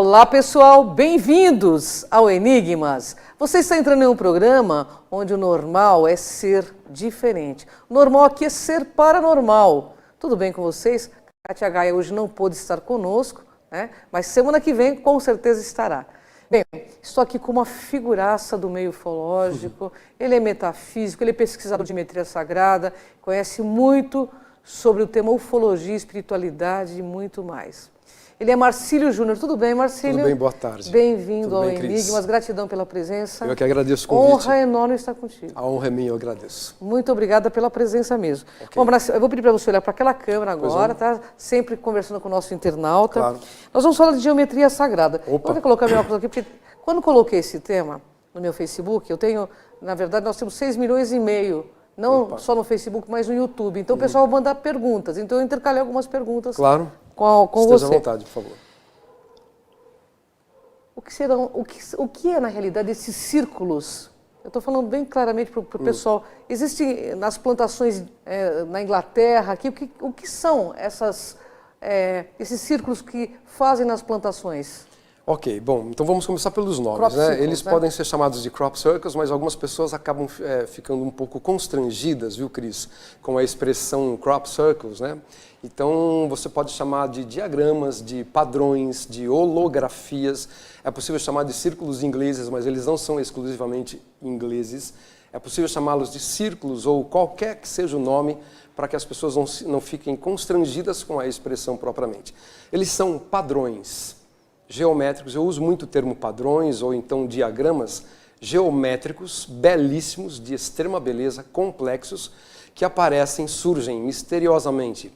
Olá pessoal, bem-vindos ao Enigmas. Você está entrando em um programa onde o normal é ser diferente. O normal aqui é ser paranormal. Tudo bem com vocês? Kátia Gaia hoje não pôde estar conosco, né? Mas semana que vem com certeza estará. Bem, estou aqui com uma figuraça do meio ufológico. Ele é metafísico, ele é pesquisador de geometria sagrada, conhece muito sobre o tema ufologia, espiritualidade e muito mais. Ele é Marcílio Júnior. Tudo bem, Marcílio? Tudo bem, boa tarde. Bem-vindo ao bem, Enigmas. Gratidão pela presença. Eu que agradeço o convite. Honra enorme estar contigo. A honra é minha, eu agradeço. Muito obrigada pela presença mesmo. Okay. Bom, Marcílio, eu vou pedir para você olhar para aquela câmera agora, tá? Sempre conversando com o nosso internauta. Claro. Nós vamos falar de geometria sagrada. Opa. Eu vou colocar meu óculos aqui, porque quando coloquei esse tema no meu Facebook, eu tenho, na verdade, nós temos 6,5 milhões, não só no Facebook, mas no YouTube. Então o pessoal manda perguntas. Então eu intercalei algumas perguntas Claro. com você. Esteja à vontade, por favor. O que é, na realidade, esses círculos? Eu estou falando bem claramente para o pessoal. Existem nas plantações na Inglaterra, aqui, o que são esses círculos que fazem nas plantações? Ok, bom, então vamos começar pelos nomes. Crop circles, Eles podem ser chamados de crop circles, mas algumas pessoas acabam ficando um pouco constrangidas, viu, Cris, com a expressão crop circles, né? Então, você pode chamar de diagramas, de padrões, de holografias. É possível chamar de círculos ingleses, mas eles não são exclusivamente ingleses. É possível chamá-los de círculos ou qualquer que seja o nome para que as pessoas não fiquem constrangidas com a expressão propriamente. Eles são padrões geométricos. Eu uso muito o termo padrões ou então diagramas geométricos, belíssimos, de extrema beleza, complexos, que surgem misteriosamente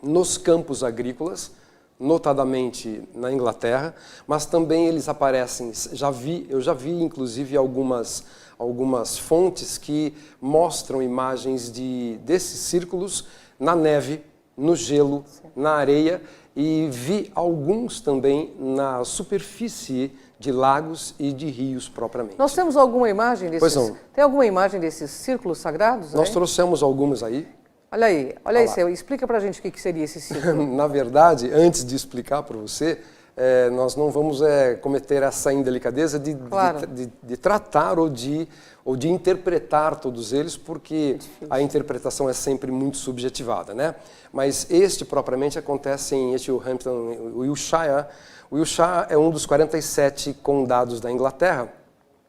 nos campos agrícolas, notadamente na Inglaterra, mas também eles aparecem, eu já vi inclusive algumas fontes que mostram imagens desses círculos na neve, no gelo, na areia, e vi alguns também na superfície de lagos e de rios propriamente. Nós temos alguma imagem desses? Pois não. Tem alguma imagem desses círculos sagrados? Nós trouxemos alguns aí. Olha aí, Céu, explica pra gente o que seria esse círculo. Na verdade, antes de explicar para você, nós não vamos cometer essa indelicadeza de tratar ou de interpretar todos eles, porque a interpretação é sempre muito subjetivada, né? Mas este propriamente acontece em Hampton, Wiltshire. Wiltshire é um dos 47 condados da Inglaterra.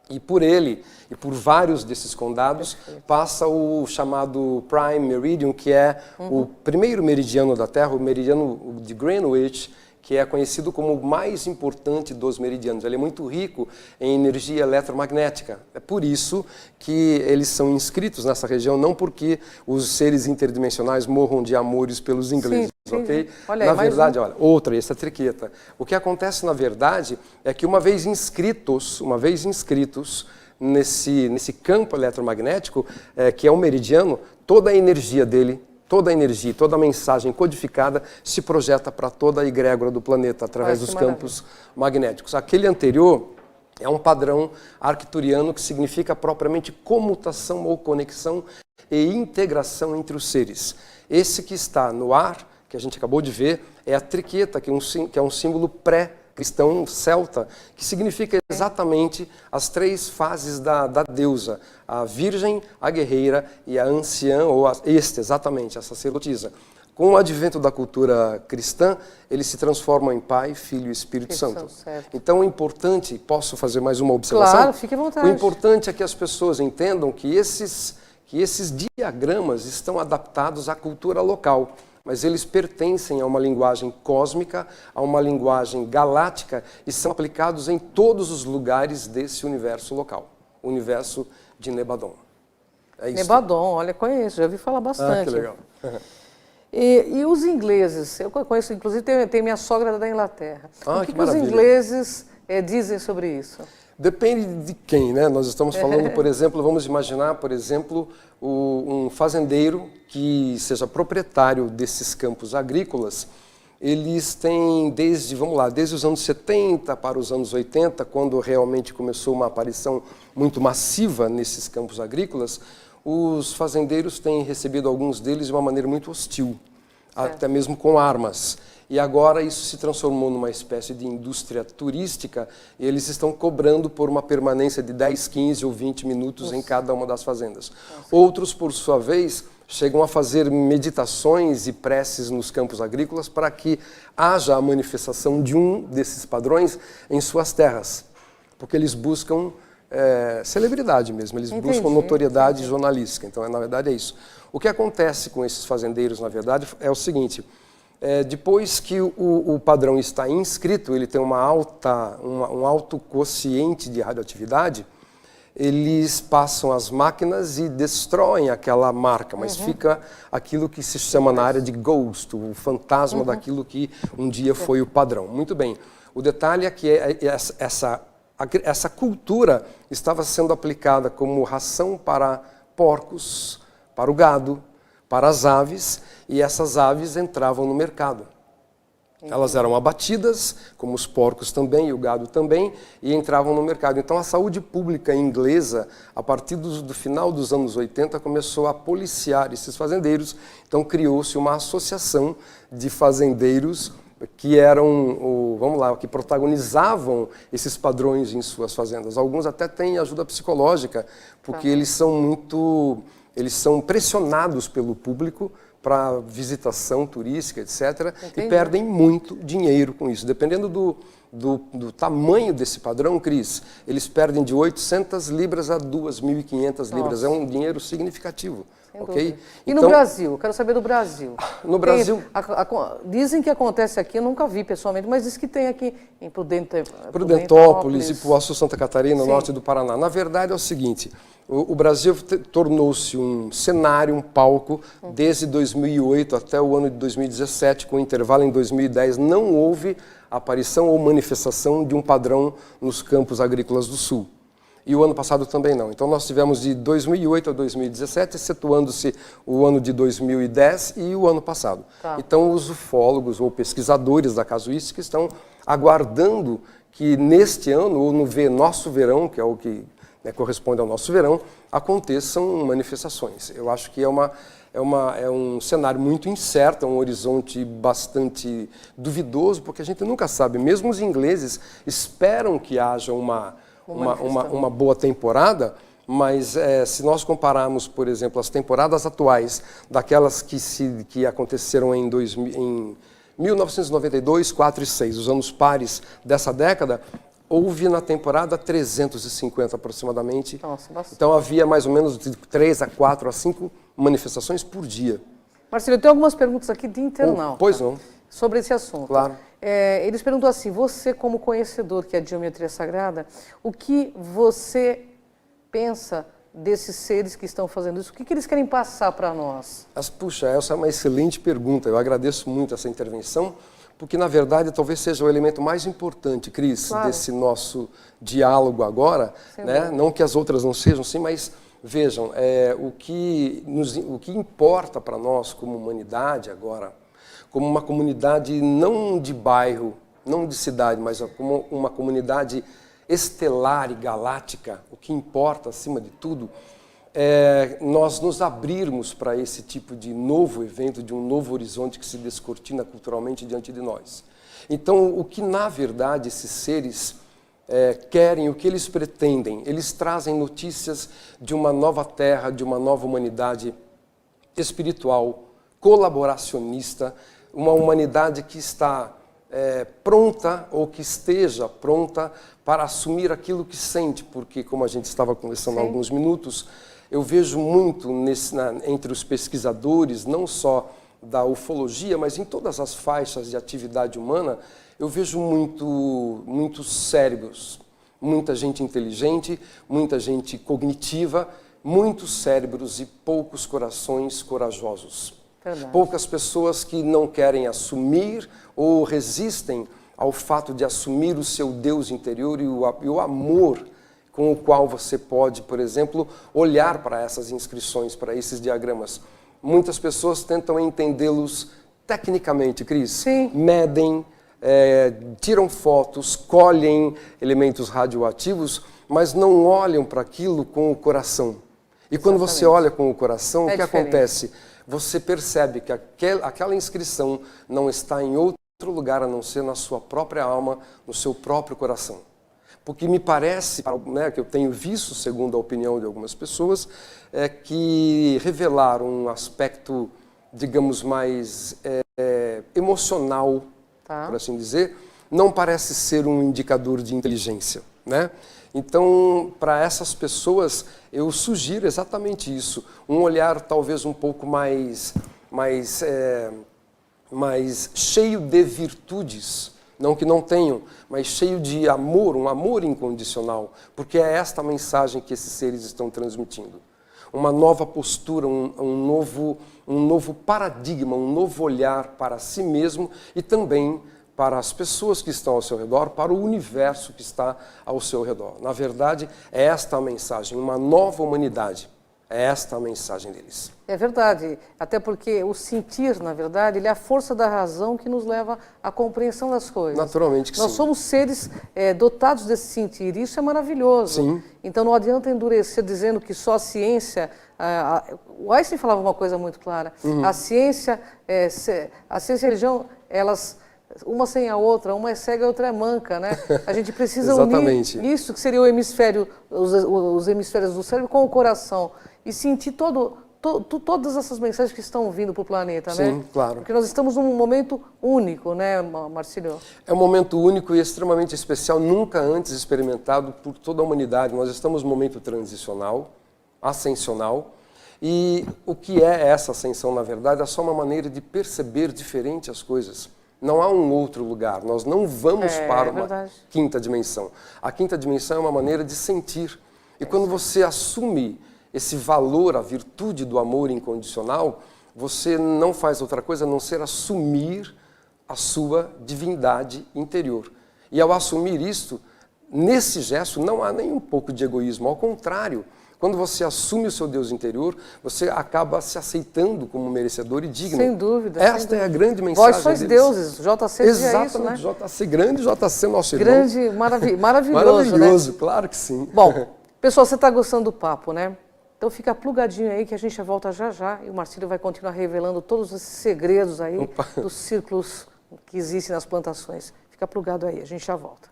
E por ele, e por vários desses condados, passa o chamado Prime Meridian, que é o primeiro meridiano da Terra, o meridiano de Greenwich, que é conhecido como o mais importante dos meridianos. Ele é muito rico em energia eletromagnética. É por isso que eles são inscritos nessa região, não porque os seres interdimensionais morram de amores pelos ingleses. Sim, ok? Olha aí, na verdade, olha, essa triqueta. O que acontece, na verdade, é que uma vez inscritos nesse campo eletromagnético, que é um meridiano, toda a energia dele, toda a mensagem codificada se projeta para toda a egrégora do planeta, através dos campos magnéticos. Aquele anterior é um padrão arcturiano que significa propriamente comutação ou conexão e integração entre os seres. Esse que está no ar, que a gente acabou de ver, é a triqueta, que é um símbolo pré-cristão celta, que significa exatamente as três fases da deusa, a virgem, a guerreira e a anciã, ou exatamente, a sacerdotisa. Com o advento da cultura cristã, eles se transformam em Pai, Filho e Espírito Santo. Certo. Então o importante, posso fazer mais uma observação? Claro, fique à vontade. O importante é que as pessoas entendam que esses diagramas estão adaptados à cultura local, mas eles pertencem a uma linguagem cósmica, a uma linguagem galáctica e são aplicados em todos os lugares desse universo local, o universo de Nebadon. É isso. Nebadon, olha, conheço, já ouvi falar bastante. Ah, que legal. E os ingleses? Eu conheço, inclusive, tem minha sogra da Inglaterra. O que os ingleses dizem sobre isso? Depende de quem, né? Nós estamos falando, por exemplo, vamos imaginar, por exemplo, um fazendeiro que seja proprietário desses campos agrícolas. Eles têm desde os anos 70 para os anos 80, quando realmente começou uma aparição muito massiva nesses campos agrícolas, os fazendeiros têm recebido alguns deles de uma maneira muito hostil. até mesmo com armas. E agora isso se transformou numa espécie de indústria turística e eles estão cobrando por uma permanência de 10, 15 ou 20 minutos em cada uma das fazendas. Outros, por sua vez, chegam a fazer meditações e preces nos campos agrícolas para que haja a manifestação de um desses padrões em suas terras. Porque eles buscam celebridade mesmo, eles buscam notoriedade jornalística. Então, na verdade, é isso. O que acontece com esses fazendeiros, na verdade, é o seguinte... depois que o padrão está inscrito, ele tem um alto quociente de radioatividade, eles passam as máquinas e destroem aquela marca, mas fica aquilo que se chama na área de ghost, o fantasma daquilo que um dia foi o padrão. Muito bem. O detalhe é que essa cultura estava sendo aplicada como ração para porcos, para o gado, para as aves, e essas aves entravam no mercado. Elas eram abatidas, como os porcos também, e o gado também, e entravam no mercado. Então a saúde pública inglesa, a partir do final dos anos 80, começou a policiar esses fazendeiros. Então criou-se uma associação de fazendeiros que eram, que protagonizavam esses padrões em suas fazendas. Alguns até têm ajuda psicológica, porque eles são pressionados pelo público para visitação turística, etc. E perdem muito dinheiro com isso. Dependendo do tamanho desse padrão, Cris, eles perdem de 800 libras a 2.500 libras. É um dinheiro significativo. Okay? E no Brasil? Eu quero saber do Brasil. No Brasil... dizem que acontece aqui, eu nunca vi pessoalmente, mas diz que tem aqui em Prudentópolis, Ipuaçu, Santa Catarina, norte do Paraná. Na verdade é o seguinte, o Brasil tornou-se um cenário, um palco, desde 2008 até o ano de 2017, com intervalo em 2010, não houve aparição ou manifestação de um padrão nos campos agrícolas do Sul. E o ano passado também não. Então nós tivemos de 2008 a 2017, excetuando-se o ano de 2010 e o ano passado. Então os ufólogos ou pesquisadores da casuística estão aguardando que neste ano, ou no nosso verão, que é o que corresponde ao nosso verão, aconteçam manifestações. Eu acho que é um cenário muito incerto, é um horizonte bastante duvidoso, porque a gente nunca sabe. Mesmo os ingleses esperam que haja uma boa temporada, mas se nós compararmos, por exemplo, as temporadas atuais daquelas que aconteceram em 1992, 4 e 6, os anos pares dessa década, houve na temporada 350 aproximadamente. Nossa, bastante. Então havia mais ou menos de 3 a 4 a 5 manifestações por dia. Marcelo, eu tenho algumas perguntas aqui de internauta. Pois não. Sobre esse assunto. Claro. Eles perguntam assim, você como conhecedor que é de geometria sagrada, o que você pensa desses seres que estão fazendo isso? O que eles querem passar para nós? Puxa, essa é uma excelente pergunta. Eu agradeço muito essa intervenção, porque na verdade talvez seja o elemento mais importante, Cris, desse nosso diálogo agora, né? Não que as outras não sejam, sim, mas vejam, o que importa para nós como humanidade agora, como uma comunidade não de bairro, não de cidade, mas como uma comunidade estelar e galáctica, o que importa, acima de tudo, é nós nos abrirmos para esse tipo de novo evento, de um novo horizonte que se descortina culturalmente diante de nós. Então, o que, na verdade, esses seres querem, o que eles pretendem, eles trazem notícias de uma nova terra, de uma nova humanidade espiritual, colaboracionista, uma humanidade que está pronta ou que esteja pronta para assumir aquilo que sente, porque, como a gente estava conversando há alguns minutos, eu vejo muito entre os pesquisadores, não só da ufologia, mas em todas as faixas de atividade humana, eu vejo muitos cérebros, muita gente inteligente, muita gente cognitiva, muitos cérebros e poucos corações corajosos. Verdade. Poucas pessoas que não querem assumir ou resistem ao fato de assumir o seu Deus interior e o amor com o qual você pode, por exemplo, olhar para essas inscrições, para esses diagramas. Muitas pessoas tentam entendê-los tecnicamente, Cris. Sim. Medem, tiram fotos, colhem elementos radioativos, mas não olham para aquilo com o coração. E quando você olha com o coração, o que acontece? você percebe que aquela inscrição não está em outro lugar a não ser na sua própria alma, no seu próprio coração. Porque me parece, né, que eu tenho visto, segundo a opinião de algumas pessoas, que revelar um aspecto, digamos, mais emocional, por assim dizer, não parece ser um indicador de inteligência, né? Então, para essas pessoas, eu sugiro exatamente isso, um olhar talvez um pouco mais cheio de virtudes, não que não tenham, mas cheio de amor, um amor incondicional, porque é esta mensagem que esses seres estão transmitindo. Uma nova postura, um novo paradigma, um novo olhar para si mesmo e também para as pessoas que estão ao seu redor, para o universo que está ao seu redor. Na verdade, é esta a mensagem, uma nova humanidade. É esta a mensagem deles. É verdade, até porque o sentir, na verdade, ele é a força da razão que nos leva à compreensão das coisas. Naturalmente que sim. Nós somos seres dotados desse sentir, e isso é maravilhoso. Sim. Então não adianta endurecer dizendo que só a ciência... o Einstein falava uma coisa muito clara, a ciência e a religião, elas... uma sem a outra, uma é cega e a outra é manca, né? A gente precisa unir isso, que seria o hemisfério, os hemisférios do cérebro com o coração e sentir todas essas mensagens que estão vindo para o planeta, né? Sim, claro. Porque nós estamos num momento único, né, Marcílio? É um momento único e extremamente especial, nunca antes experimentado por toda a humanidade. Nós estamos num momento transicional, ascensional, e o que é essa ascensão, na verdade, é só uma maneira de perceber diferente as coisas. Não há um outro lugar, nós não vamos para uma quinta dimensão. A quinta dimensão é uma maneira de sentir. E quando você assume esse valor, a virtude do amor incondicional, você não faz outra coisa a não ser assumir a sua divindade interior. E ao assumir isto, nesse gesto não há nem um pouco de egoísmo, ao contrário. Quando você assume o seu Deus interior, você acaba se aceitando como merecedor e digno. Sem dúvida. Esta é a grande mensagem deles. Vós sois deuses, JC dizia isso, né? JC grande, JC nosso irmão. Grande, maravilhoso, maravilhoso, né? Claro que sim. Bom, pessoal, você está gostando do papo, né? Então fica plugadinho aí que a gente volta já já e o Marcílio vai continuar revelando todos esses segredos aí dos círculos que existem nas plantações. Fica plugado aí, a gente já volta.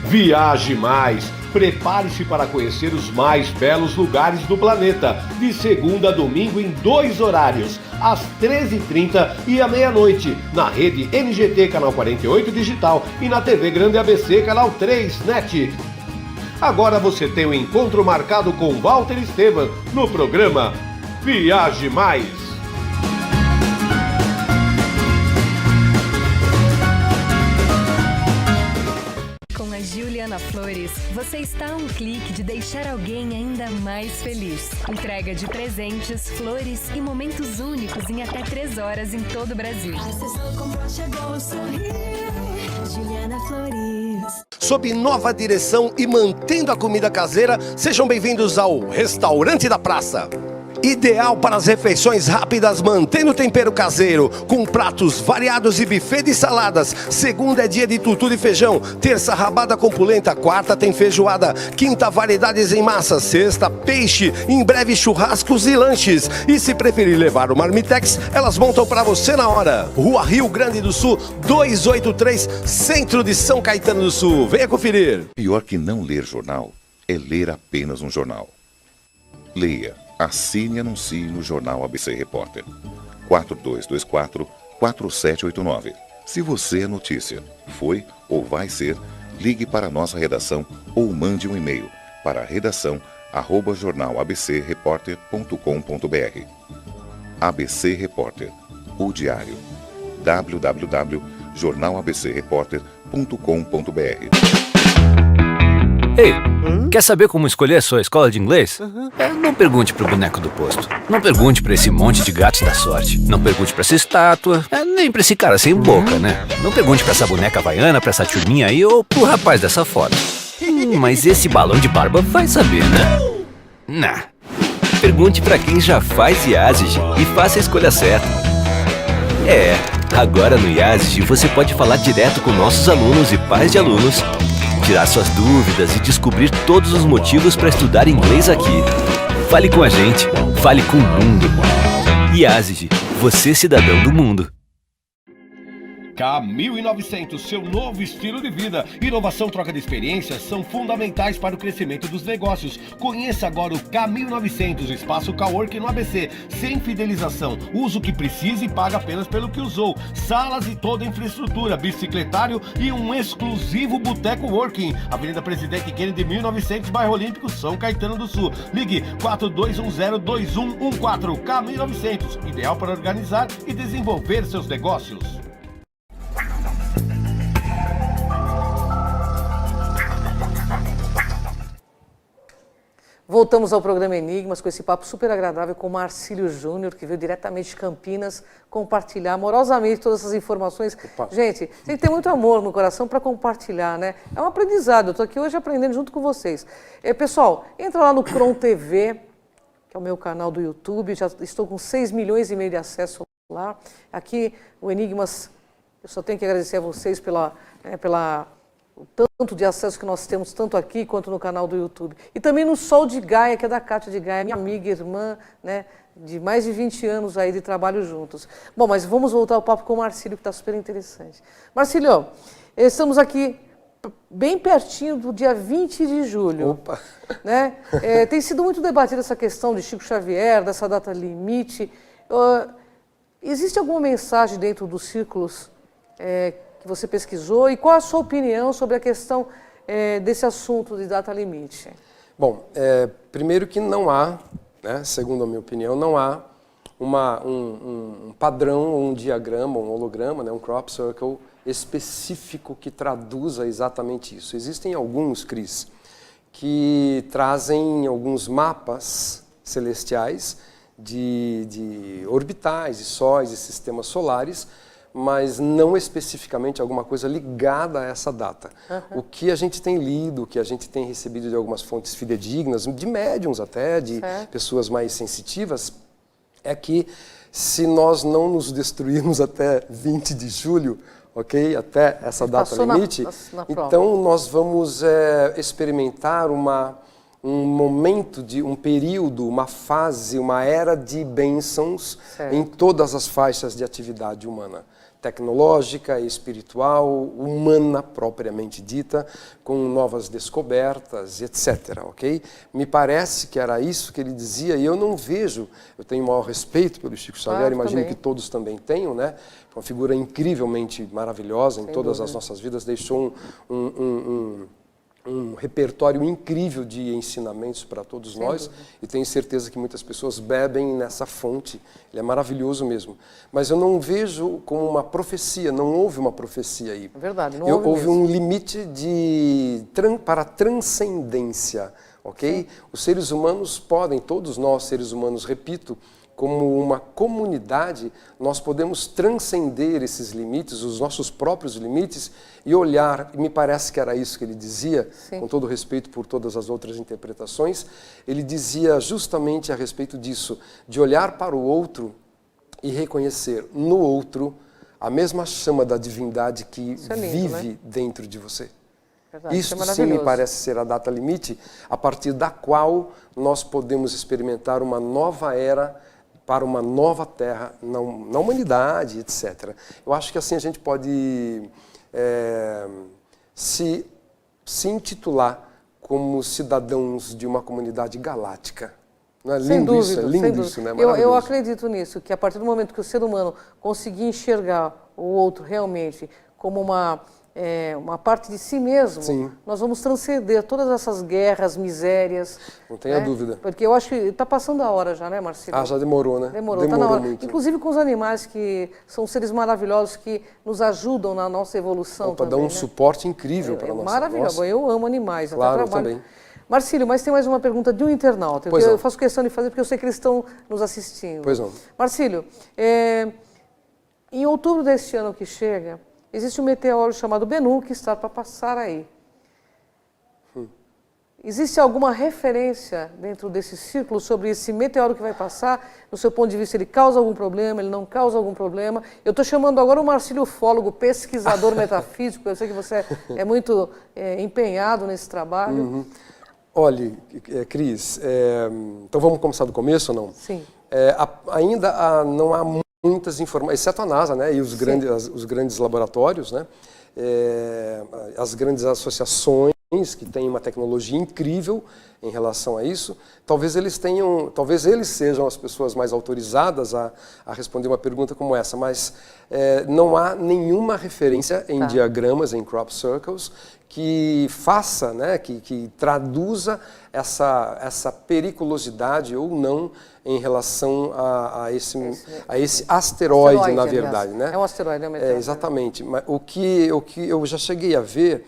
Viaje mais! Prepare-se para conhecer os mais belos lugares do planeta, de segunda a domingo em 2 horários, às 13h30 e à meia-noite, na rede NGT Canal 48 Digital e na TV Grande ABC Canal 3 NET. Agora você tem um encontro marcado com Walter Esteban no programa Viaje Mais! Juliana Flores, você está a um clique de deixar alguém ainda mais feliz. Entrega de presentes, flores e momentos únicos em até 3 horas em todo o Brasil. Juliana Flores. Sob nova direção e mantendo a comida caseira, sejam bem-vindos ao Restaurante da Praça. Ideal para as refeições rápidas, mantendo o tempero caseiro, com pratos variados e buffet de saladas. Segunda é dia de tutu de feijão, terça rabada com polenta, quarta tem feijoada, quinta variedades em massa, sexta peixe, em breve churrascos e lanches. E se preferir levar o Marmitex, elas montam para você na hora. Rua Rio Grande do Sul, 283, centro de São Caetano do Sul. Venha conferir. Pior que não ler jornal é ler apenas um jornal. Leia. Assine e anuncie no Jornal ABC Repórter. 4224-4789. Se você é notícia, foi ou vai ser, ligue para a nossa redação ou mande um e-mail para redação@jornalabcreporter.com.br. ABC Repórter, o diário. www.jornalabcreporter.com.br. Ei, quer saber como escolher a sua escola de inglês? Não pergunte pro boneco do posto. Não pergunte pra esse monte de gatos da sorte. Não pergunte pra essa estátua. Nem pra esse cara sem boca, né? Não pergunte pra essa boneca havaiana, pra essa turminha aí ou pro rapaz dessa foto. Mas esse balão de barba vai saber, né? Nah. Pergunte pra quem já faz IASIG e faça a escolha certa. Agora no IASIG você pode falar direto com nossos alunos e pais de alunos tirar suas dúvidas e descobrir todos os motivos para estudar inglês aqui. Fale com a gente, fale com o mundo. IASIG, você cidadão do mundo. K1900, seu novo estilo de vida. Inovação, troca de experiências são fundamentais para o crescimento dos negócios. Conheça agora o K1900, espaço coworking no ABC. Sem fidelização, usa o que precisa e paga apenas pelo que usou. Salas e toda a infraestrutura, bicicletário e um exclusivo boteco working. Avenida Presidente Kennedy, 1900, bairro Olímpico, São Caetano do Sul. Ligue 4210-2114. K1900, ideal para organizar e desenvolver seus negócios. Voltamos ao programa Enigmas com esse papo super agradável com o Marcílio Júnior, que veio diretamente de Campinas compartilhar amorosamente todas essas informações. Opa. Gente, tem que ter muito amor no coração para compartilhar, né? É um aprendizado, eu estou aqui hoje aprendendo junto com vocês. Pessoal, entra lá no Cron TV, que é o meu canal do YouTube, já estou com 6 milhões e meio de acesso lá. Aqui, o Enigmas, eu só tenho que agradecer a vocês pela o tanto de acesso que nós temos, tanto aqui quanto no canal do YouTube. E também no Sol de Gaia, que é da Cátia de Gaia, minha amiga, irmã, né, de mais de 20 anos aí de trabalho juntos. Bom, mas vamos voltar ao papo com o Marcílio, que está super interessante. Marcílio, estamos aqui bem pertinho do dia 20 de julho. Opa! Né? Tem sido muito debatida essa questão de Chico Xavier, dessa data limite. Existe alguma mensagem dentro dos círculos que você pesquisou, e qual a sua opinião sobre a questão desse assunto de data limite? Bom, primeiro que não há, né, segundo a minha opinião, não há um padrão, um diagrama, um holograma, né, um crop circle específico que traduza exatamente isso. Existem alguns, Cris, que trazem alguns mapas celestiais de orbitais, de sóis e sistemas solares, mas não especificamente alguma coisa ligada a essa data. O que a gente tem lido, o que a gente tem recebido de algumas fontes fidedignas, de médiums até, de pessoas mais sensitivas, é que se nós não nos destruirmos até 20 de julho, ok? Até essa data limite, então nós vamos experimentar um momento, um período, uma fase, uma era de bênçãos em todas as faixas de atividade humana. Tecnológica, espiritual, humana propriamente dita, com novas descobertas, etc. Ok? Me parece que era isso que ele dizia, e eu não vejo, eu tenho o maior respeito pelo Chico Xavier, imagino que todos também tenham, né? Uma figura incrivelmente maravilhosa em todas as nossas vidas, deixou um repertório incrível de ensinamentos para todos nós, e tenho certeza que muitas pessoas bebem nessa fonte. Ele é maravilhoso mesmo. Mas eu não vejo como uma profecia, não houve uma profecia aí. É verdade, não houve um limite para transcendência, ok? Os seres humanos podem, todos nós seres humanos, repito, como uma comunidade, nós podemos transcender esses limites, os nossos próprios limites, e olhar, e me parece que era isso que ele dizia, com todo respeito por todas as outras interpretações, ele dizia justamente a respeito disso, de olhar para o outro e reconhecer no outro a mesma chama da divindade que vive dentro de você. Verdade, isso sim me parece ser a data limite, a partir da qual nós podemos experimentar uma nova era para uma nova terra na humanidade, etc. Eu acho que assim a gente pode se intitular como cidadãos de uma comunidade galáctica. Não é lindo isso? É lindo isso, né? Eu acredito nisso, que a partir do momento que o ser humano conseguir enxergar o outro realmente como uma parte de si mesmo, nós vamos transcender todas essas guerras, misérias. Não tenha dúvida. Porque eu acho que está passando a hora já, né, Marcílio? Já demorou, né? Demorou, está na hora. Muito. Inclusive com os animais, que são seres maravilhosos, que nos ajudam na nossa evolução também. Dá um suporte incrível para nós. Maravilhoso. Eu amo animais, claro, até trabalho. Também. Marcílio, mas tem mais uma pergunta de um internauta. Eu faço questão de fazer porque eu sei que eles estão nos assistindo. Pois não. Marcílio, em outubro deste ano que chega, existe um meteoro chamado Bennu que está para passar aí. existe alguma referência dentro desse círculo sobre esse meteoro que vai passar? No seu ponto de vista, ele causa algum problema, ele não causa algum problema? Eu estou chamando agora o Marcílio Fólogo, pesquisador metafísico, eu sei que você é muito empenhado nesse trabalho. Uhum. Olha, Cris, então vamos começar do começo ou não? Sim. Ainda não há muitas informações, exceto a NASA, né, e os grandes laboratórios, né, as grandes associações que têm uma tecnologia incrível em relação a isso. Talvez eles sejam as pessoas mais autorizadas a responder uma pergunta como essa, mas não há nenhuma referência em diagramas, em crop circles, que faça, né, que traduza essa periculosidade ou não em relação a esse asteroide, na verdade. Né? É um asteroide, é um meteoro. Exatamente. Mas o que eu já cheguei a ver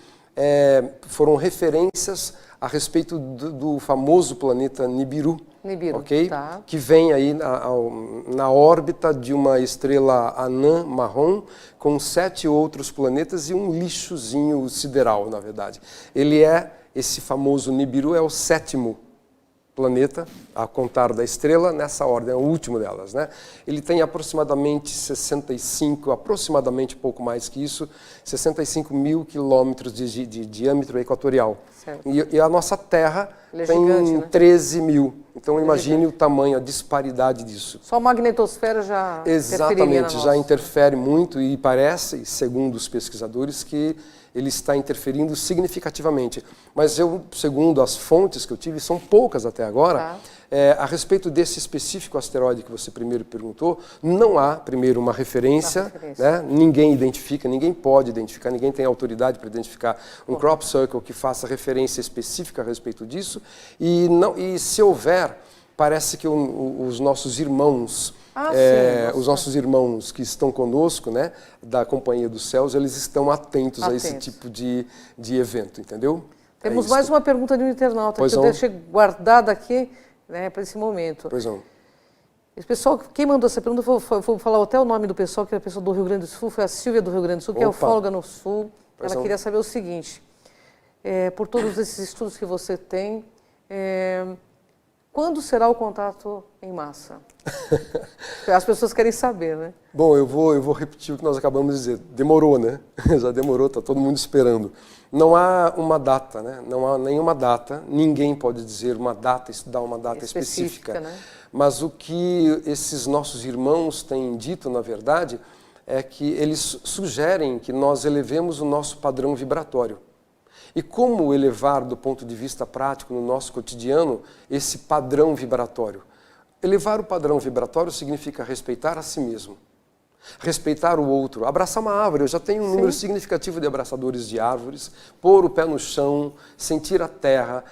foram referências a respeito do famoso planeta Nibiru, okay? Que vem aí na órbita de uma estrela anã marrom com 7 outros planetas e um lixozinho sideral, na verdade. Esse famoso Nibiru é o 7º planeta, a contar da estrela, nessa ordem, é o último delas, né? Ele tem aproximadamente aproximadamente pouco mais que isso, 65 mil quilômetros de diâmetro equatorial. E a nossa Terra tem gigante, né? 13 mil. Então imagine o tamanho, a disparidade disso. Só a magnetosfera já exatamente, já interfere muito e parece, segundo os pesquisadores, que ele está interferindo significativamente. Mas segundo as fontes que eu tive, são poucas até agora, a respeito desse específico asteroide que você primeiro perguntou, não há, primeiro, uma referência, né? Ninguém identifica, ninguém pode identificar, ninguém tem autoridade para identificar um crop circle que faça referência específica a respeito disso, e se houver, parece que os nossos irmãos, os nossos irmãos que estão conosco, né, da Companhia dos Céus, eles estão atentos a esse tipo de evento, entendeu? Temos mais uma pergunta de um internauta que eu deixei guardada aqui, né, para esse momento. Pois não. Esse pessoal, quem mandou essa pergunta, vou falar até o nome do pessoal, que é a pessoa do Rio Grande do Sul, foi a Silvia do Rio Grande do Sul, que é ufóloga no Sul. Ela queria saber o seguinte, por todos esses estudos que você tem, quando será o contato em massa? As pessoas querem saber, né? Bom, eu vou repetir o que nós acabamos de dizer. Demorou, né? Já demorou, está todo mundo esperando. Não há uma data, né? Não há nenhuma data. Ninguém pode dizer uma data, estudar uma data específica. Né? Mas o que esses nossos irmãos têm dito, na verdade, é que eles sugerem que nós elevemos o nosso padrão vibratório. E como elevar, do ponto de vista prático, no nosso cotidiano, esse padrão vibratório? Elevar o padrão vibratório significa respeitar a si mesmo, respeitar o outro, abraçar uma árvore. Eu já tenho um número significativo de abraçadores de árvores, pôr o pé no chão, sentir a terra,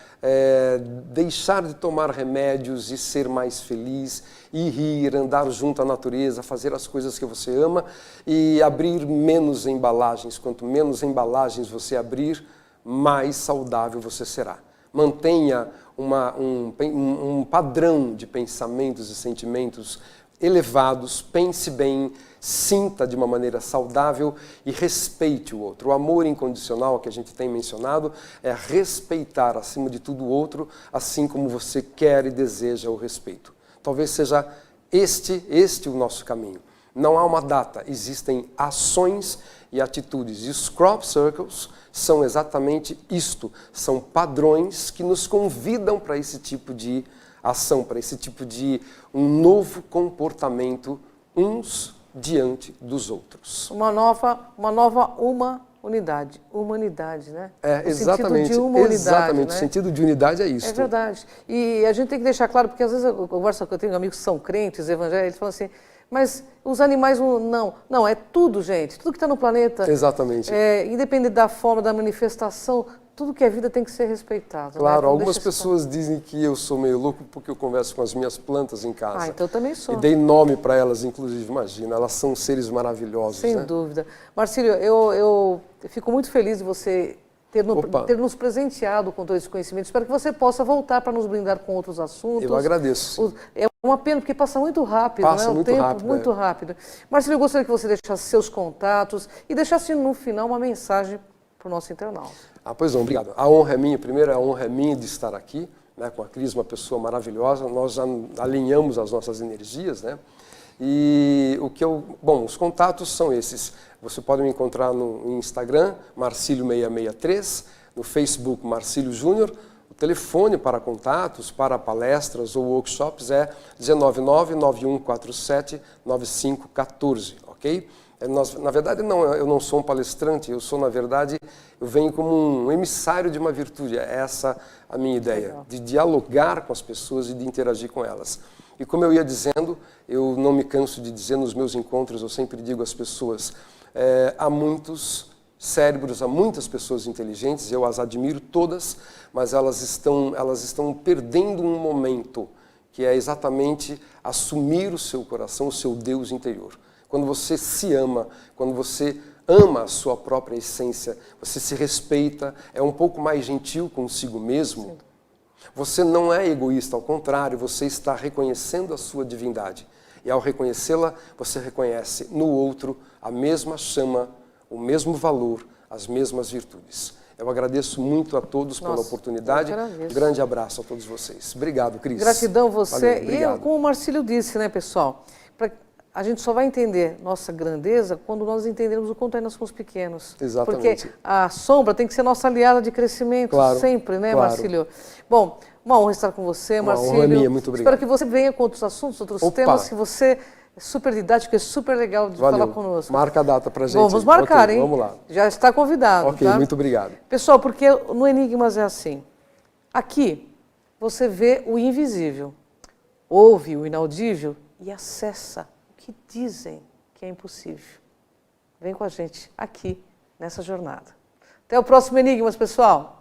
deixar de tomar remédios e ser mais feliz, e rir, andar junto à natureza, fazer as coisas que você ama e abrir menos embalagens. Quanto menos embalagens você abrir, mais saudável você será. Mantenha um padrão de pensamentos e sentimentos elevados, pense bem, sinta de uma maneira saudável e respeite o outro. O amor incondicional que a gente tem mencionado é respeitar acima de tudo o outro, assim como você quer e deseja o respeito. Talvez seja este o nosso caminho. Não há uma data, existem ações e atitudes. E os crop circles são exatamente isto, são padrões que nos convidam para esse tipo de ação, para esse tipo de um novo comportamento uns diante dos outros. Uma nova humanidade, né? Exatamente, sentido de uma unidade, exatamente, né? o sentido de unidade é isso. É verdade. E a gente tem que deixar claro, porque às vezes eu tenho amigos que são crentes, evangélicos, eles falam assim, mas os animais não, é tudo, gente, tudo que está no planeta. Exatamente. Independente da forma, da manifestação, tudo que é vida tem que ser respeitado. Claro, né? algumas pessoas dizem que eu sou meio louco porque eu converso com as minhas plantas em casa. Então eu também sou. E dei nome para elas, inclusive, imagina, elas são seres maravilhosos. Sem dúvida. Marcílio, eu fico muito feliz de você ter nos presenteado com todo esse conhecimento. Espero que você possa voltar para nos brindar com outros assuntos. Eu agradeço. É uma pena, porque passa muito rápido, passa né? muito rápido, muito rápido. Marcílio, eu gostaria que você deixasse seus contatos e deixasse no final uma mensagem para o nosso internauta. Pois não, obrigado. A honra é minha, primeiro a honra é minha de estar aqui, né, com a Cris, uma pessoa maravilhosa, nós já alinhamos as nossas energias, né? E os contatos são esses. Você pode me encontrar no Instagram, Marcílio663, no Facebook, Marcílio Júnior. O telefone para contatos, para palestras ou workshops é 199-9147-9514, ok? Na verdade, eu não sou um palestrante, eu venho como um emissário de uma virtude. É essa a minha ideia, de dialogar com as pessoas e de interagir com elas. E como eu ia dizendo, eu não me canso de dizer nos meus encontros, eu sempre digo às pessoas, há muitos cérebros, há muitas pessoas inteligentes, eu as admiro todas, mas elas estão perdendo um momento, que é exatamente assumir o seu coração, o seu Deus interior. Quando você se ama, quando você ama a sua própria essência, você se respeita, é um pouco mais gentil consigo mesmo, você não é egoísta, ao contrário, você está reconhecendo a sua divindade. E ao reconhecê-la, você reconhece no outro a mesma chama, o mesmo valor, as mesmas virtudes. Eu agradeço muito a todos pela oportunidade. Um grande abraço a todos vocês. Obrigado, Cris. Gratidão você. Valeu, e como o Marcílio disse, né, pessoal? A gente só vai entender nossa grandeza quando nós entendermos o quanto ainda somos pequenos. Exatamente. Porque a sombra tem que ser nossa aliada de crescimento, sempre, né, Marcílio? Bom, uma honra estar com você, Marcílio. Uma honra minha, muito obrigado. Espero que você venha com outros assuntos, outros temas, que você é super didático, é super legal de falar conosco. Marca a data pra gente. Vamos marcar, okay, hein? Vamos lá. Já está convidado, Ok, tá? muito obrigado. Pessoal, porque no Enigmas é assim. Aqui, você vê o invisível, ouve o inaudível e acessa o que dizem que é impossível. Vem com a gente aqui, nessa jornada. Até o próximo Enigmas, pessoal!